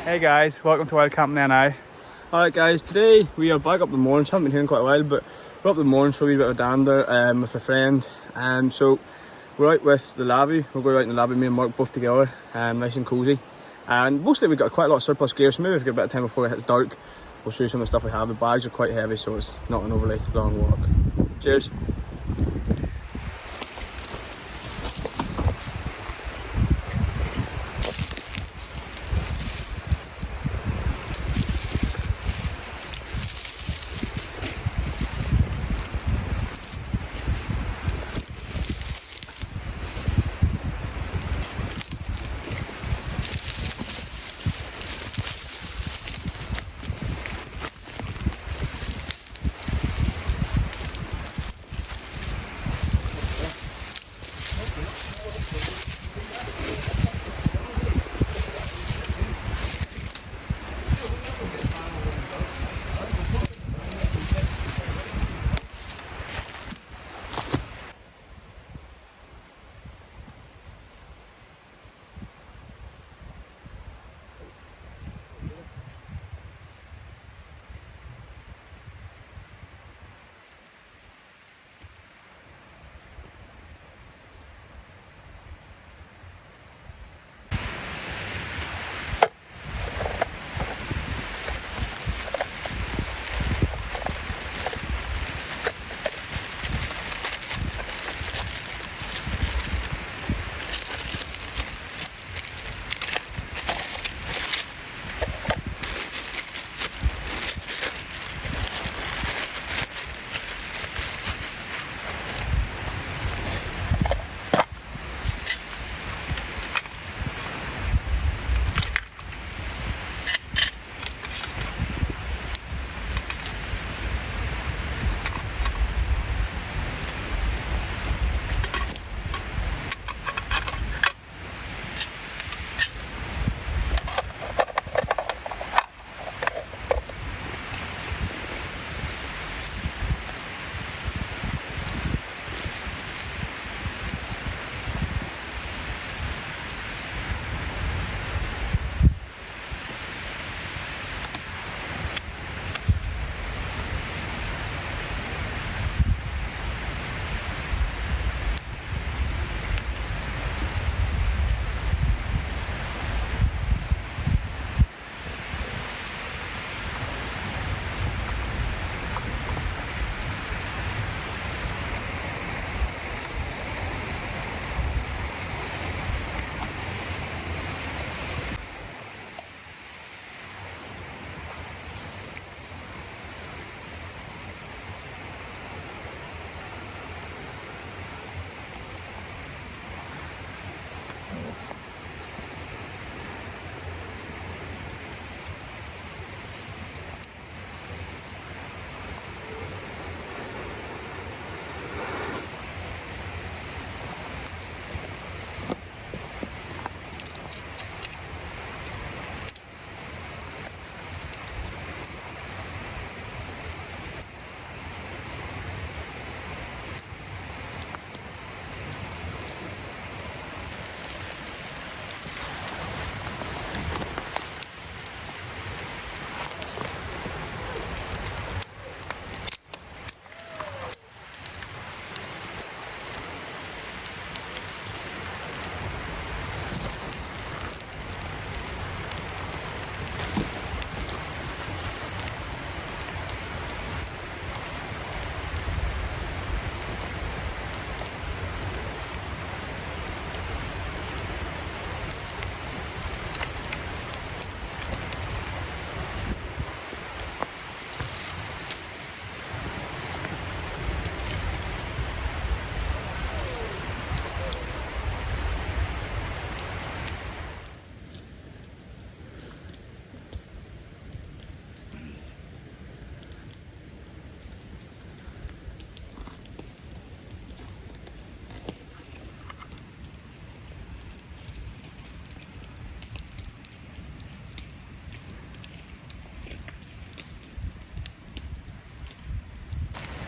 Hey guys, welcome to Wild Camping now. Alright guys, today we are back up the Mournes. Haven't been here in quite a while, but we're up the Mournes for a wee bit of a dander with a friend. So we're out with the Lavvu. We're going out in the Lavvu, me and Mark both together, nice and cosy. And mostly we've got quite a lot of surplus gear, so maybe if we've got a bit of time before it hits dark, we'll show you some of the stuff we have. The bags are quite heavy, so it's not an overly long walk. Cheers.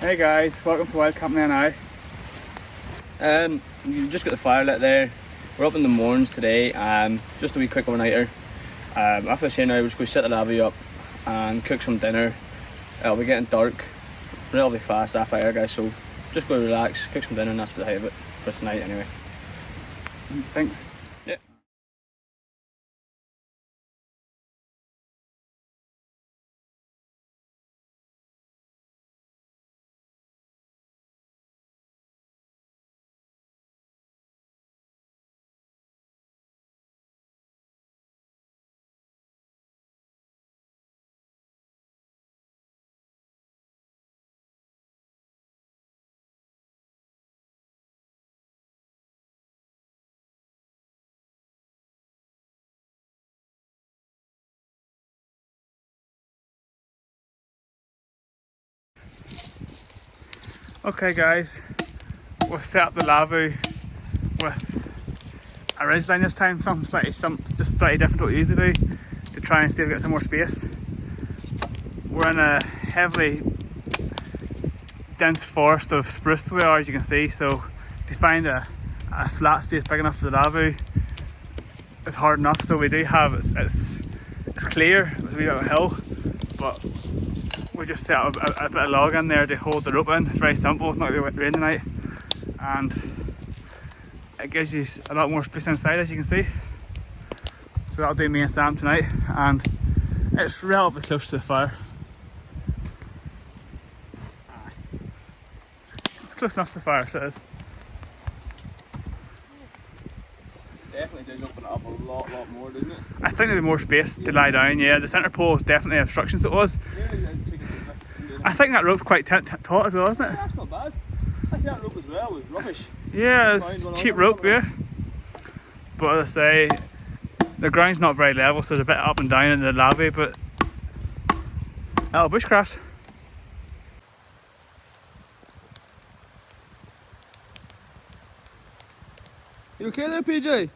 Hey guys, welcome to Wild Camping now. You just got the fire lit there. We're up in the Mournes today, just a wee quick overnighter. After this here now, we're just going to set the lavvy up and cook some dinner. It'll be getting dark relatively fast after here, guys, so just go relax, cook some dinner, and that's the height of it for tonight anyway. Thanks. Yeah. Okay guys, we'll set up the Lavvu with a ridge line this time, just slightly different to what we usually do, to try and see if we get some more space. We're in a heavily dense forest of spruce we are, as you can see, so to find a flat space big enough for the Lavvu is hard enough. So we do have, it's clear, it's a wee bit of a hill, but we just set up a bit of log in there to hold the rope in. It's very simple, it's not going to rain tonight, and it gives you a lot more space inside, as you can see. So that'll do me and Sam tonight, and it's relatively close to the fire. It's close enough to the fire, so it is. Definitely does open it up a lot more, doesn't it? I think there'll be more space to lie down, yeah. The centre pole is definitely obstructions it was. I think that rope's quite taut as well, isn't it? Yeah, that's not bad. I see that rope as well was rubbish. Yeah, it's cheap rope, yeah. But as I say, the ground's not very level, so there's a bit up and down in the lavvy, but that'll bushcraft. You okay there, PJ?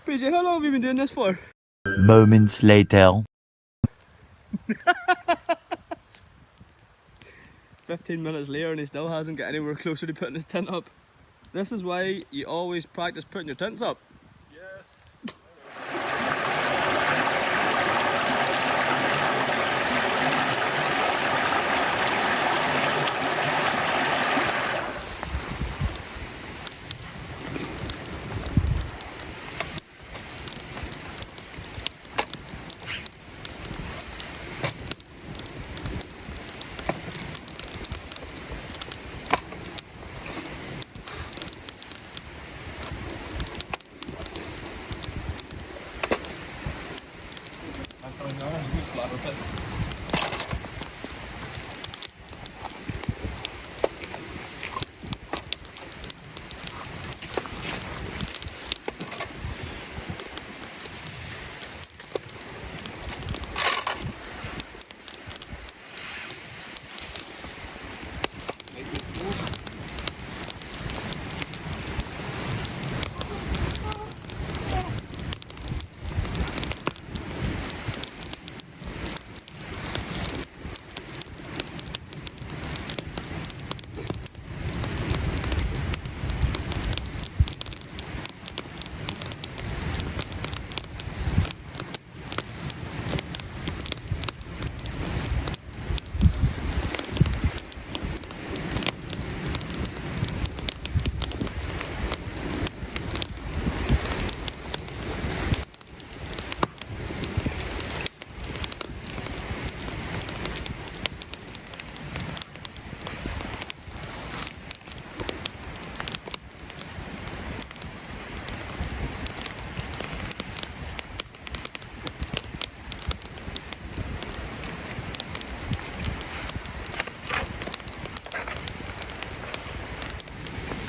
PJ, how long have you been doing this for? Moments later. 15 minutes later and he still hasn't got anywhere closer to putting his tent up. This is why you always practice putting your tents up. Yes.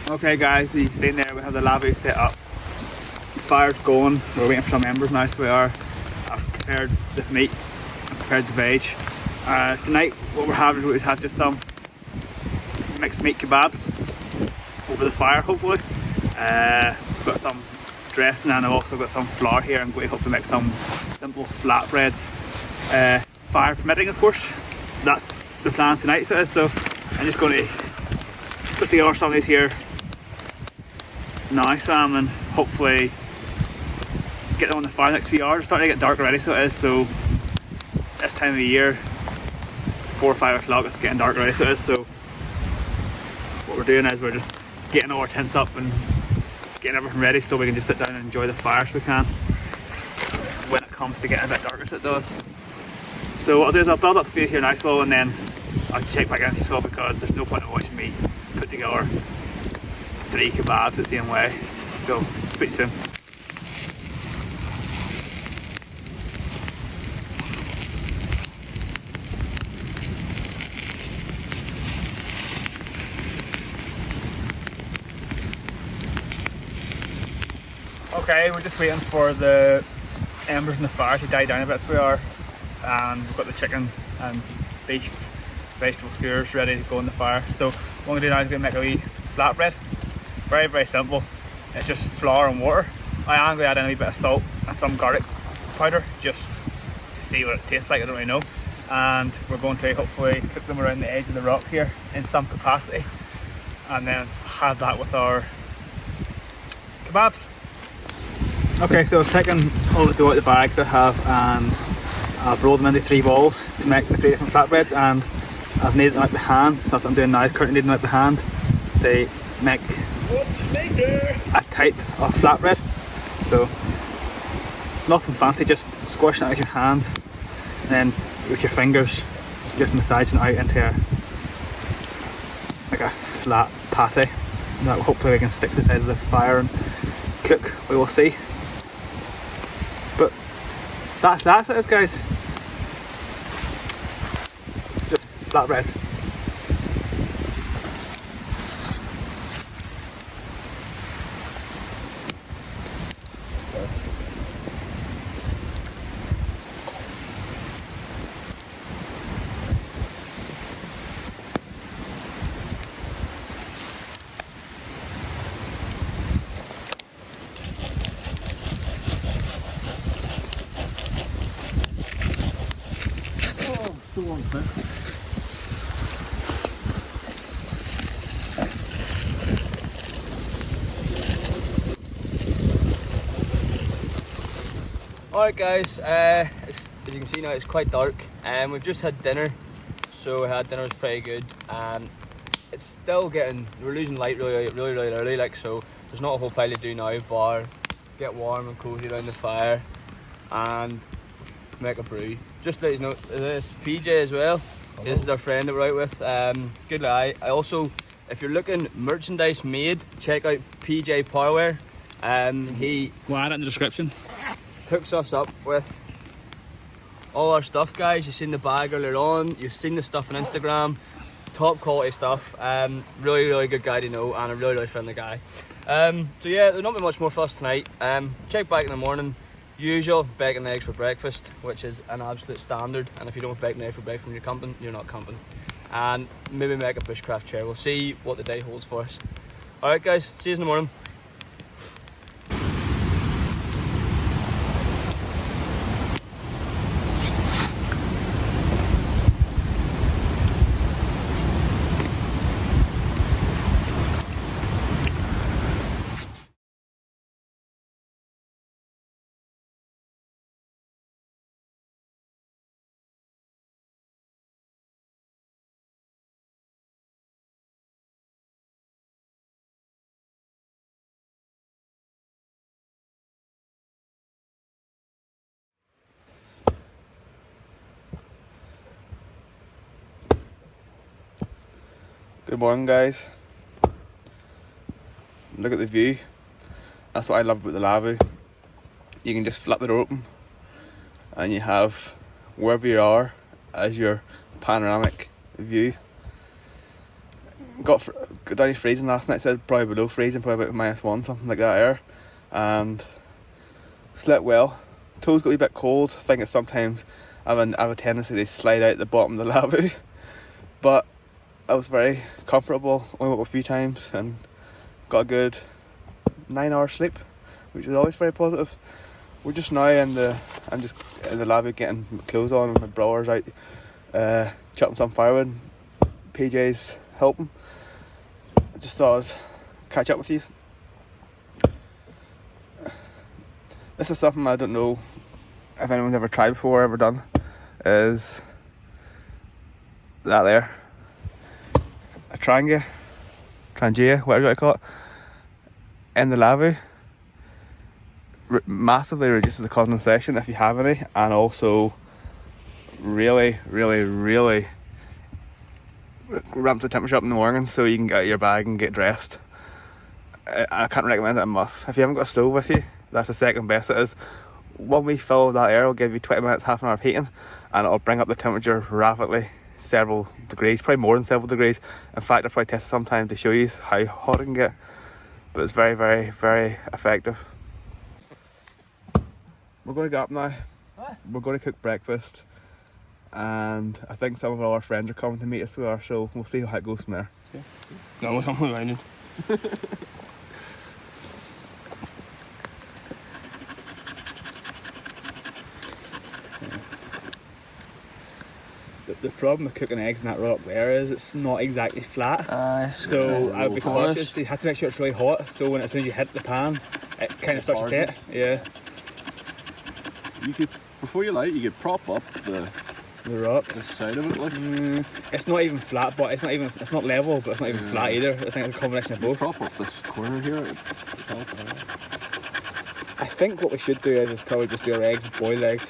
Okay guys, you've seen there we have the lavvu set up. The fire's going, we're waiting for some embers now, so we are. I've prepared the meat, I've prepared the veg. Tonight what we're having is we've had just some mixed meat kebabs over the fire hopefully. Got some dressing and I've also got some flour here. I'm going to hopefully make some simple flatbreads. Fire permitting of course. That's the plan tonight, so it is. So I'm just going to put together some of these here now, Sam, and hopefully get them on the fire next few hours. It's starting to get dark already, so it is. So this time of the year, 4 or 5 o'clock, it's getting dark already, so it is. So what we're doing is we're just getting all our tents up and getting everything ready so we can just sit down and enjoy the fire as we can when it comes to getting a bit darker, so it does. So what I'll do is I'll build up food here in Icewall, and then I'll check back into Swap because there's no point in watching me put together 3 kebabs the same way. So speak soon. Okay, we're just waiting for the embers in the fire to die down a bit as we are, and we've got the chicken and beef vegetable skewers ready to go in the fire. So what I'm going to do now is going to make a wee flatbread. Very, very simple. It's just flour and water. I am going to add in a wee bit of salt and some garlic powder just to see what it tastes like. I don't really know. And we're going to hopefully cook them around the edge of the rock here in some capacity, and then have that with our kebabs. Okay, so I've taken all the dough out of the bags I have and I've rolled them into 3 balls to make the 3 different flatbreads, and I've kneaded them out by hand. That's what I'm doing now, currently kneading them out by hand. They make a type of flatbread. So nothing fancy, just squashing it out with your hand and then with your fingers just massaging it out into like a flat patty that hopefully we can stick to the side of the fire and cook. We will see. But that's it, guys. Just flatbread. Alright guys, as you can see now it's quite dark, and we've just had dinner, so dinner was pretty good. It's still we're losing light really early, like, so there's not a whole pile to do now bar get warm and cozy around the fire and make a brew. Just to let you know, this PJ as well. Hello. This is our friend that we're out with. Good guy. I also, if you're looking merchandise made, check out PJ Powerwear. We'll add it in the description. Hooks us up with all our stuff, guys. You've seen the bag earlier on, you've seen the stuff on Instagram, top quality stuff. Really good guy to know, and a really friendly guy. So yeah, there's not been much more for us tonight. Check back in the morning, usual bacon and eggs for breakfast, which is an absolute standard, and if you don't have bacon and eggs for breakfast when you're camping, you're not camping. And maybe make a bushcraft chair. We'll see what the day holds for us. Alright guys, see you in the morning. Good morning, guys. Look at the view. That's what I love about the Lavvu. You can just flip the door open and you have wherever you are as your panoramic view. Got down to freezing last night, said probably below freezing, probably about -1, something like that there. And slept well. Toes got a bit cold. I think it's sometimes I have a tendency to slide out the bottom of the Lavvu. But I was very comfortable, only woke up a few times and got a good 9 hours sleep, which is always very positive. We're just now I'm just in the Lavvu getting clothes on, and my brother's out chopping some firewood. PJ's helping. I just thought I'd catch up with you. This is something I don't know if anyone's ever tried before or ever done, is that there. A trangia, whatever you call it, in the Lavvu. Massively reduces the condensation if you have any, and also really ramps the temperature up in the morning so you can get out of your bag and get dressed. I can't recommend it enough. If you haven't got a stove with you, that's the second best it is. 1 wee fill of that air will give you 20 minutes, half an hour of heating, and it'll bring up the temperature rapidly, several degrees, probably more than several degrees. In fact, I'll probably test it sometime to show you how hot it can get, but it's very effective. We're going to get up now. We're going to cook breakfast, and I think some of our friends are coming to meet us, so we'll see how it goes from there. No, I'm reminded. The problem with cooking eggs in that rod up there is it's not exactly flat. So I would be cautious. You have to make sure it's really hot, so as soon as you hit the pan, it kind of starts to set. Yeah. You could, before you light it, you could prop up the rock, the side of it. Like it's not even flat, but it's not level, but it's not even flat either. I think it's a combination of both. prop up this corner here. I think what we should do is probably just do our eggs, boiled eggs.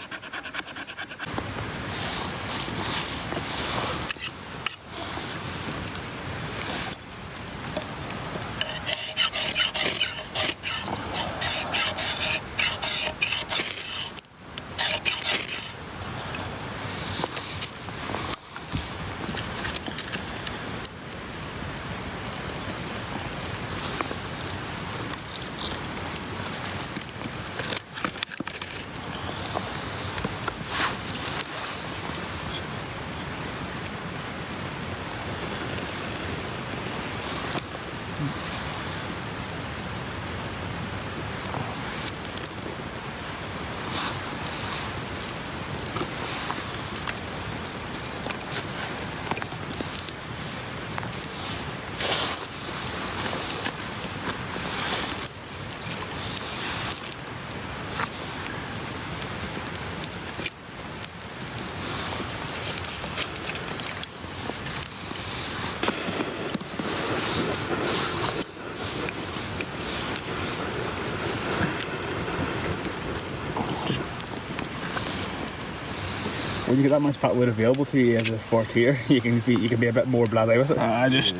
When you get that much fat wood available to you as this fork here, you can be a bit more blasé with it. I just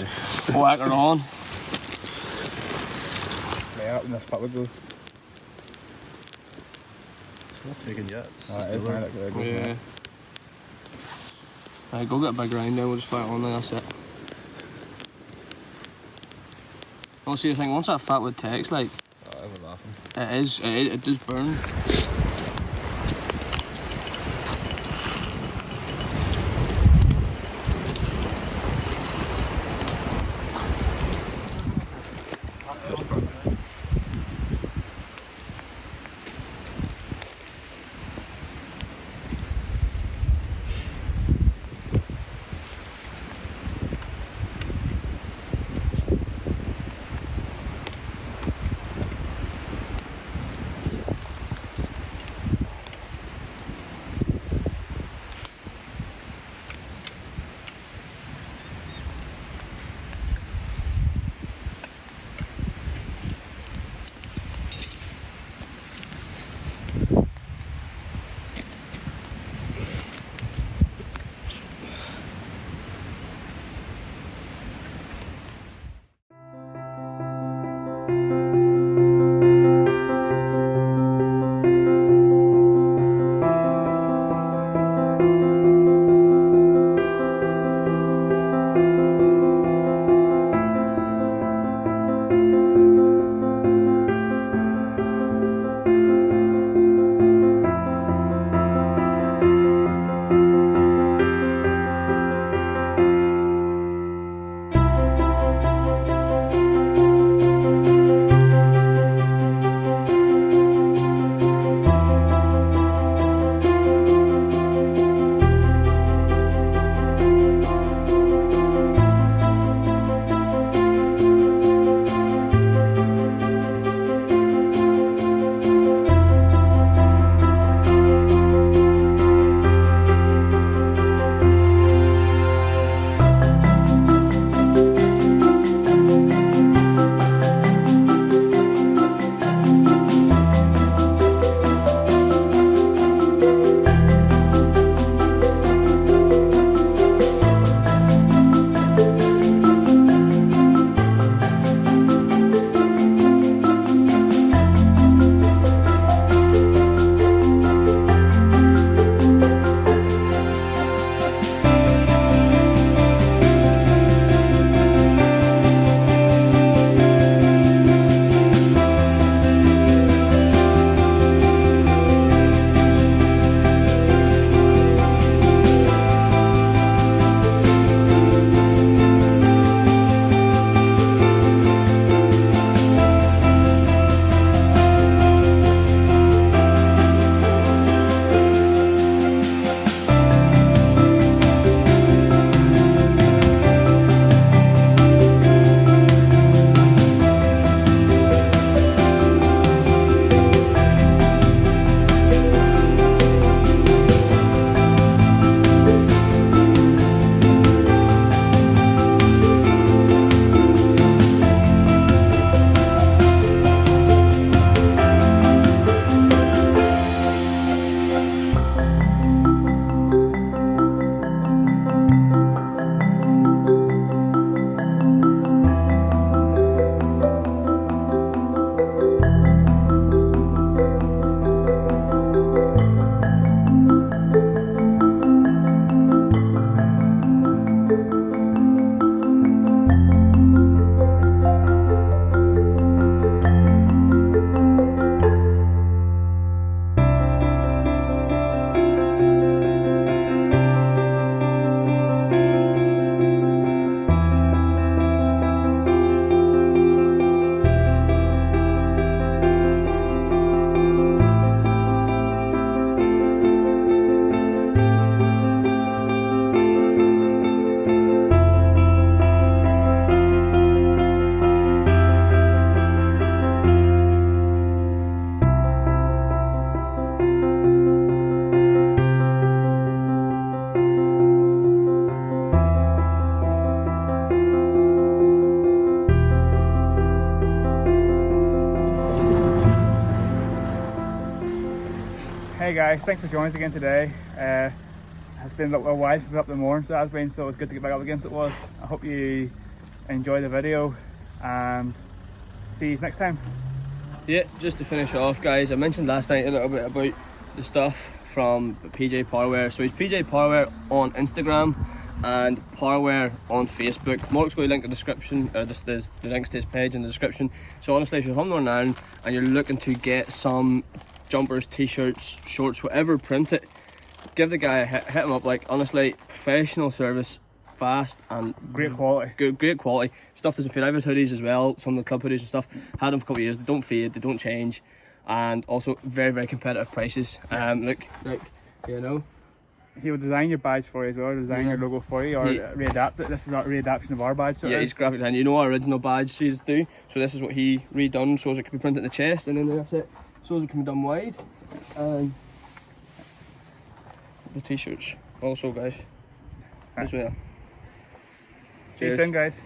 whack it on. Lay out when this fat wood goes. It's not taken yet. It is now, look, there it goes. Yeah. Right, go get a big grind then, we'll just fire it on there, that's it. Well, see the thing, once that fat wood takes, like, I was laughing. it does burn. guys, thanks for joining us again today. It's been a little while since we up the Mournes, so it's good to get back up again. So it was. I hope you enjoy the video and see you next time. Yeah, just to finish off, guys, I mentioned last night a little bit about the stuff from PJ Powerwear. So it's PJ Powerwear on Instagram and Powerwear on Facebook. Mark's got a link in the description, there's the links to his page in the description. So honestly, if you're from Northern Ireland and you're looking to get some jumpers, t-shirts, shorts, whatever, print it, give the guy hit him up. Like, honestly, professional service, fast and Great quality. Great quality. Stuff doesn't fade. I've had hoodies as well, some of the club hoodies and stuff. Had them for a couple of years. They don't fade, they don't change, and also very, very competitive prices. Look, you know. He will design your badge for you as well, design your logo for you, or readapt it. This is not a readaptation of our badge. So yeah, he's graphic design. You know our original badge he's do. So this is what he redone, so as it can be printed in the chest, and then that's it. So as it can be done wide. And the t-shirts also, guys, as well. See you soon, guys.